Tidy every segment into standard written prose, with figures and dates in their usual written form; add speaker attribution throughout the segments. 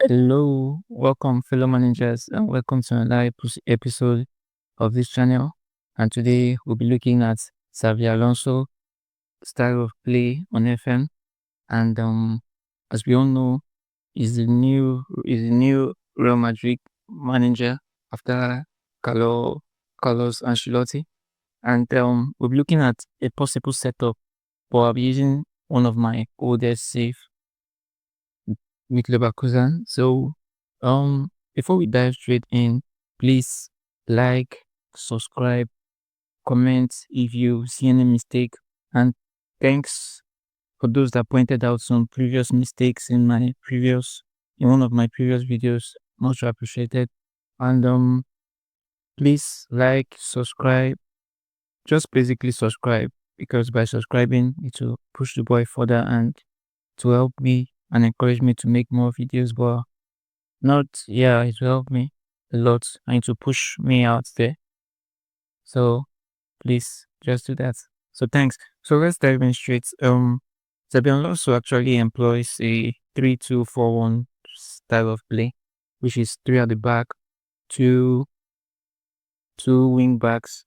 Speaker 1: Hello, welcome, fellow managers, and welcome to another episode of this channel. And today we'll be looking at Xabi Alonso style of play on FM. And as we all know, he's the new Real Madrid manager after Carlos Ancelotti. And we'll be looking at a possible setup, but I'll be using one of my oldest save with Leverkusen. So, before we dive straight in, please like, subscribe, comment if you see any mistake, and thanks for those that pointed out some previous mistakes in one of my previous videos. Much appreciated. And please like, subscribe, just basically subscribe, because by subscribing it will push the boy further and to help me and encourage me to make more videos. But it will help me a lot and to push me out there. So please just do that. So thanks. So let's dive in straight. Xabi Alonso actually employs a 3-2-4-1 style of play, which is 3 at the back, two wing backs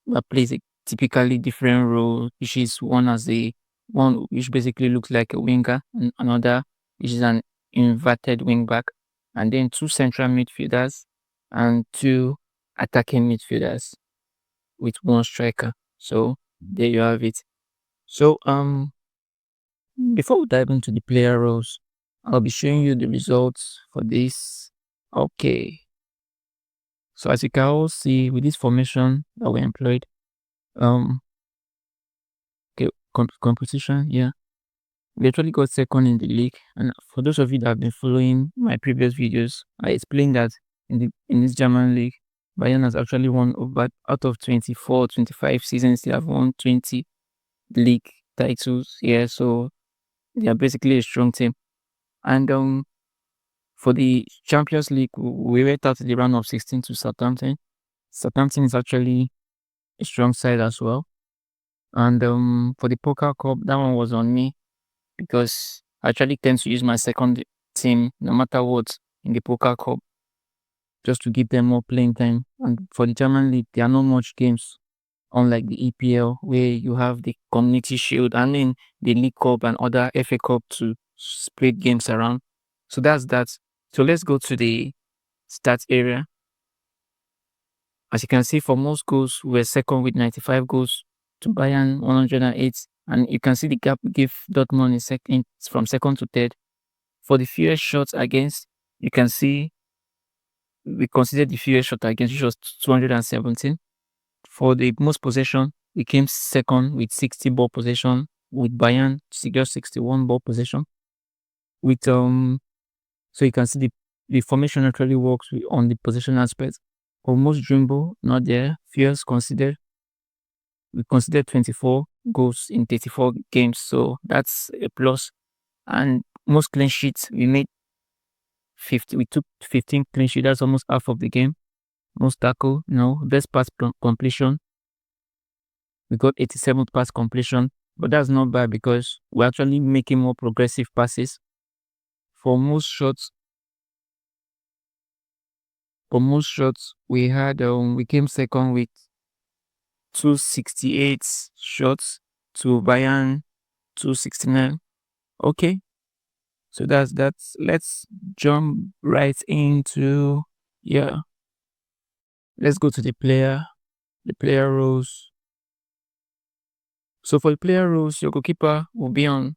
Speaker 1: that plays a typically different role, which is one which basically looks like a winger, and another which is an inverted wing back, and then 2 central midfielders and 2 attacking midfielders with 1 striker. So there you have it. So before we dive into the player roles, I'll be showing you the results for this. Okay. So as you can all see with this formation that we employed, composition, yeah. We actually got second in the league, and for those of you that have been following my previous videos, I explained that in this German league, Bayern has actually won out of 24, 25 seasons, they have won 20 league titles. Yeah, so they are basically a strong team. And for the Champions League, we went out the round of 16 to Southampton. Southampton is actually a strong side as well. And for the Pokal Cup, that one was on me, because I actually tend to use my second team no matter what in the Pokal Cup, just to give them more playing time. And for the German League, there are not much games, unlike the EPL, where you have the Community Shield and then the League Cup and other FA Cup to split games around. So that's that. So let's go to the stats area. As you can see, for most goals, we're second with 95 goals to Bayern 108. And you can see the gap we give Dortmund in second, from second to third. For the fewest shots against, you can see we considered the fewest shot against, which was 217. For the most possession, we came second with 60 ball possession, with Bayern just 61 ball possession. With so you can see the formation actually works on the possession aspect. For most dribble, not there. Fewest considered, we considered 24 goals in 34 games, so that's a plus. And most clean sheets, we took 15 clean sheets, that's almost half of the game. Most tackle, best pass completion, we got 87 pass completion, but that's not bad because we're actually making more progressive passes. For most shots, we came second with 268 shots to Bayern 269. Okay, so that's let's jump right into let's go to the player roles. So for the player roles, your goalkeeper will be on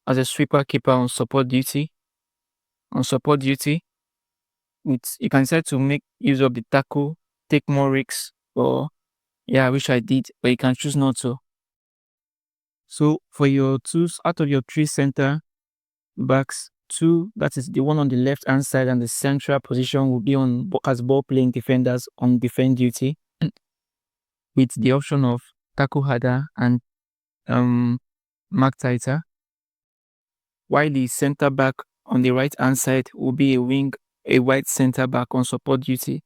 Speaker 1: as a sweeper keeper on support duty. You can decide to make use of the tackle, take more risks, or I wish I did, but you can choose not to. So for your twos, out of your 3 center backs, 2, that is the one on the left hand side, and the central position will be on as ball playing defenders on defend duty, with the option of tackle harder and mark tighter, while the center back on the right hand side will be a wide center back on support duty,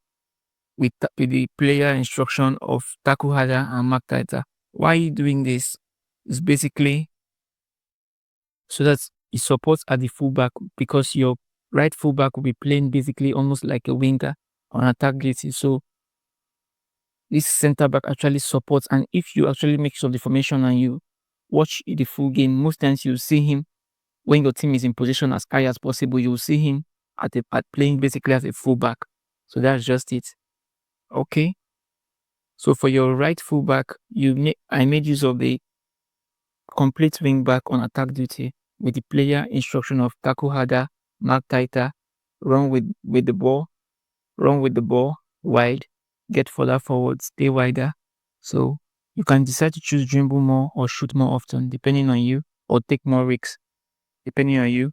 Speaker 1: with the player instruction of tackle harder and mark tighter. Why are you doing this? It's basically so that it supports at the fullback, because your right fullback will be playing basically almost like a winger on attack duty. So this center back actually supports, and if you actually make use of the formation and you watch the full game, most times you see him when your team is in position as high as possible. You will see him at playing basically as a fullback. So that's just it. Okay. So for your right fullback, I made use of the complete wing back on attack duty with the player instruction of tackle harder, mark tighter, run with the ball, run with the ball wide, get further forward, stay wider. So you can decide to choose dribble more or shoot more often, depending on you, or take more risks, depending on you.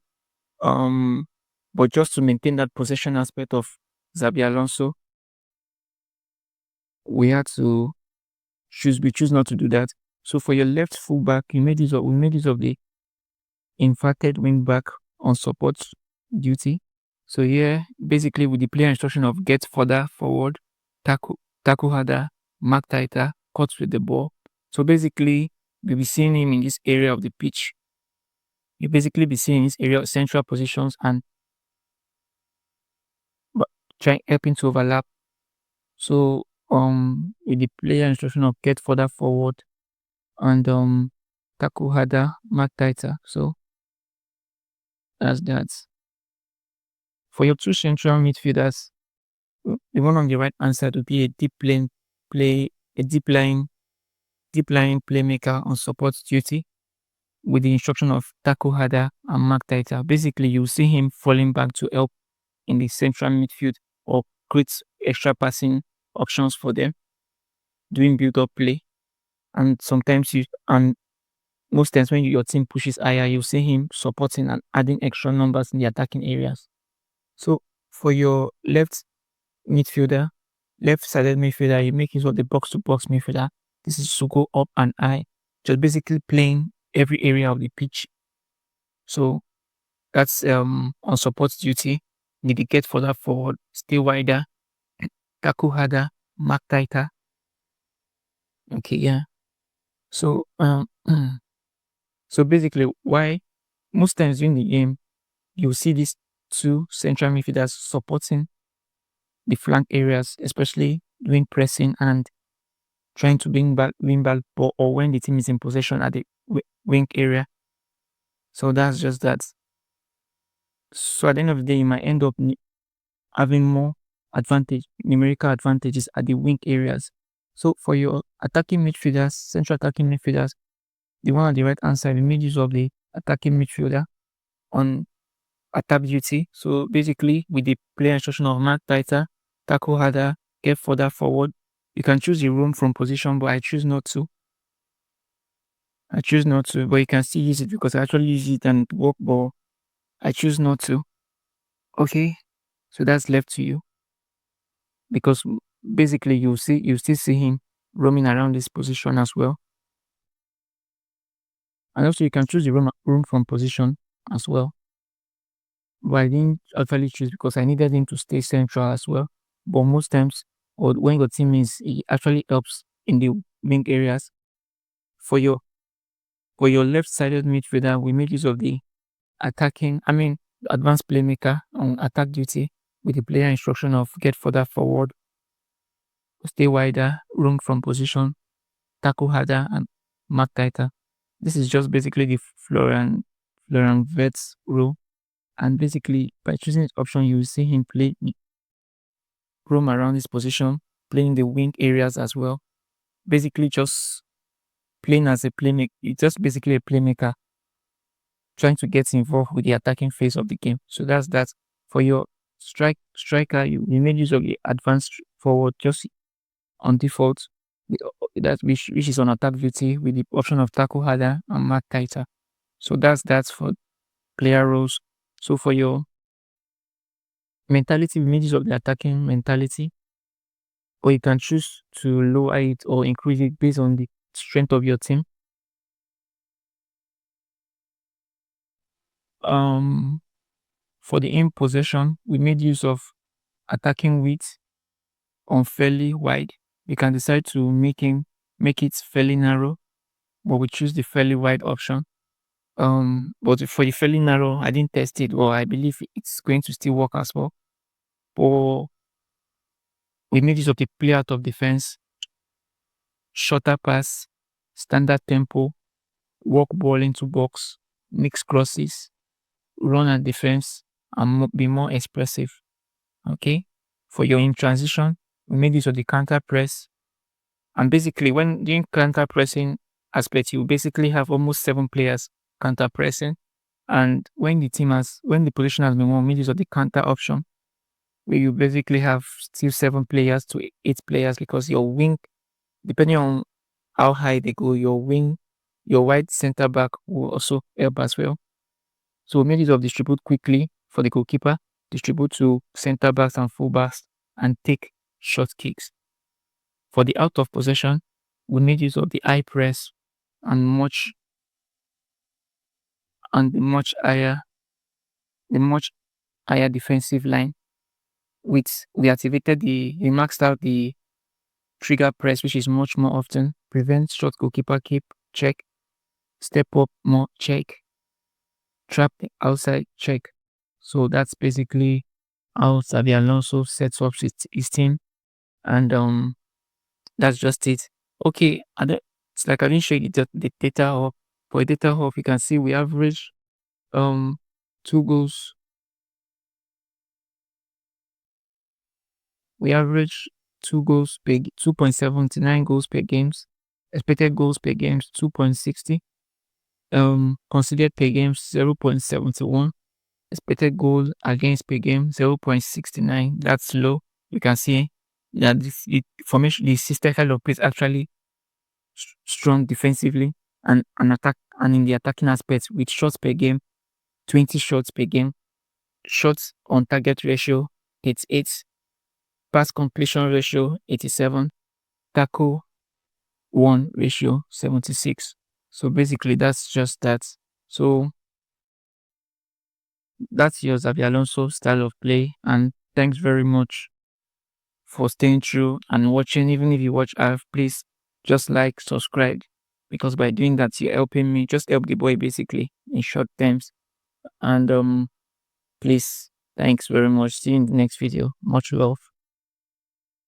Speaker 1: But just to maintain that possession aspect of Xabi Alonso, we choose not to do that. So for your left fullback, we made use of the inverted wing back on support duty. So here, basically with the player instruction of get further forward, tackle harder, mark tighter, cut with the ball. So basically, we'll be seeing him in this area of the pitch. You basically be seeing his area of central positions and trying helping to overlap. So with the player instruction of get further forward and tackle harder, mark tighter. So that's that. For your two central midfielders, the one on the right hand side would be a deep line playmaker on support duty with the instruction of tackle harder and mark tighter. Basically, you see him falling back to help in the central midfield or create extra passing options for them, doing build-up play. And most times when your team pushes higher, you see him supporting and adding extra numbers in the attacking areas. So for your left-sided midfielder, you make use of the box-to-box midfielder. This is to go up and high, just basically playing every area of the pitch. So that's on support duty. Need to get further forward, stay wider, tackle harder, mark tighter. Okay, yeah. So so basically, why most times during the game you see these two central midfielders supporting the flank areas, especially doing pressing and trying to win back ball, or when the team is in possession at the wing area. So that's just that. So at the end of the day, you might end up having more numerical advantages at the wing areas. So for your central attacking midfielders, the one on the right hand side, we made use of the attacking midfielder on attack duty. So basically, with the player instruction of mark tighter, tackle harder, get further forward. You can choose the roam from position, but I choose not to. But you can still use it because I actually use it and work, but I choose not to. Okay, so that's left to you because basically you still see him roaming around this position as well. And also you can choose the room from position as well. But I didn't actually choose because I needed him to stay central as well. But most times, or when your team it actually helps in the wing areas. For your left-sided midfielder, we made use of the advanced playmaker on attack duty with the player instruction of get further forward, stay wider, roam from position, tackle harder, and mark tighter. This is just basically the Florian Wirtz rule. And basically, by choosing this option, you will see him roam around this position, playing the wing areas as well. Basically, just playing as a playmaker. It's just basically a playmaker trying to get involved with the attacking phase of the game. So that's that. For your striker, you made use of the advanced forward just on default, which is on attack duty with the option of tackle harder and mark tighter. So that's for player roles. So for your mentality, we made use of the attacking mentality, or you can choose to lower it or increase it based on the strength of your team. For the aim possession, we made use of attacking width on fairly wide. We can decide to make it fairly narrow, but we choose the fairly wide option. But for the fairly narrow, I didn't test it, but I believe it's going to still work as well. But we made use of the play out of defense, shorter pass, standard tempo, walk ball into box, mix crosses, run and defense, and be more expressive. Okay. For your in transition, we made use of the counter press. And basically, when doing counter pressing aspect, you basically have almost 7 players counter pressing. And when the position has been won, we made use of the counter option, where you basically have still 7 players to 8 players, because your wing, depending on how high they go, your wide center back will also help as well. So we made use of distribute quickly for the goalkeeper, distribute to center backs and full backs, and take short kicks. For the out of possession, we made use of the high press and the much higher defensive line. We maxed out the trigger press, which is much more often, prevent short goalkeeper keep, check, step up more, check, trap the outside, check. So that's basically how Xabi Alonso sets up his team, and that's just it. Okay, it's like I didn't show you the data hub. For a data hub, you can see we average 2 goals. We average 2.79 goals per games. Expected goals per games 2.60. Considered per game 0.71. Expected goal against per game 0.69. That's low. You can see that the system kind of plays actually strong defensively and attack, and in the attacking aspect with shots per game, 20 shots per game, shots on target ratio 88, pass completion ratio 87, tackle 1 ratio 76. So basically that's just that. So that's your Xabi Alonso style of play, and thanks very much for staying through and watching. Even if you watch half, please just like, subscribe, because by doing that you're helping me, just help the boy basically in short terms. And please, thanks very much. See you in the next video. Much love.